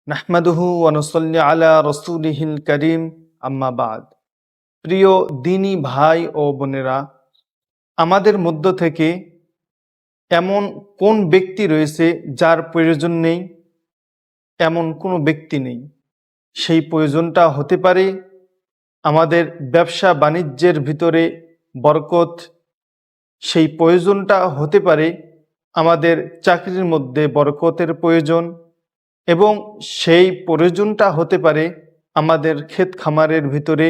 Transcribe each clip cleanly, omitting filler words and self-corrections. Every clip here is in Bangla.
নাহমাদুহু ওয়া নুসাল্লি আলা রাসূলিহিল কারীম, আম্মা বাদ। প্রিয় দ্বীনী ভাই ও বোনেরা, আমাদের মধ্য থেকে এমন কোন ব্যক্তি রয়েছে যার প্রয়োজন নেই? এমন কোনো ব্যক্তি নেই। সেই প্রয়োজনটা হতে পারে আমাদের ব্যবসা বাণিজ্যের ভিতরে বরকত, সেই প্রয়োজনটা হতে পারে আমাদের চাকরির মধ্যে বরকতের প্রয়োজন, এবং সেই প্রয়োজনটা হতে পারে আমাদের ক্ষেত খামারের ভিতরে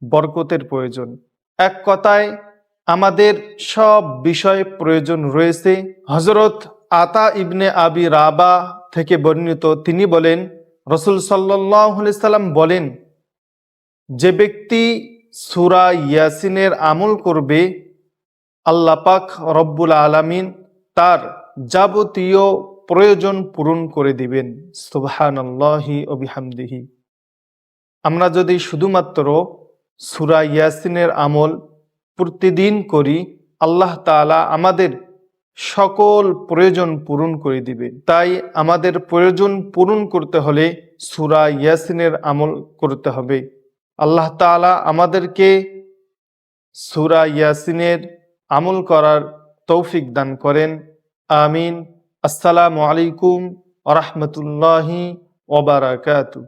বরকতের প্রয়োজন। এক কথায় আমাদের সব বিষয় প্রয়োজন রয়েছে। হযরত আতা ইবনে আবি রাবা থেকে বর্ণিত, তিনি বলেন, রাসূল সাল্লাল্লাহু আলাইহি সাল্লাম বলেন, যে ব্যক্তি সূরা ইয়াসিনের আমল করবে, আল্লাহ পাক রব্বুল আলামিন তার যাবতীয় প্রয়োজন পূরণ করে দিবেন। সুবহানাল্লাহি ওয়া বিহামদিহি। আমরা যদি শুধুমাত্র সূরা ইয়াসিনের আমল প্রতিদিন করি, আল্লাহ তাআলা আমাদের সকল প্রয়োজন পূরণ করে দিবে। তাই আমাদের প্রয়োজন পূরণ করতে হলে সূরা ইয়াসিনের আমল করতে হবে। আল্লাহ তাআলা আমাদেরকে সূরা ইয়াসিনের আমল করার তৌফিক দান করেন। আমিন। আসসালামু আলাইকুম ওয়া রাহমাতুল্লাহি ওয়া বারাকাতুহু।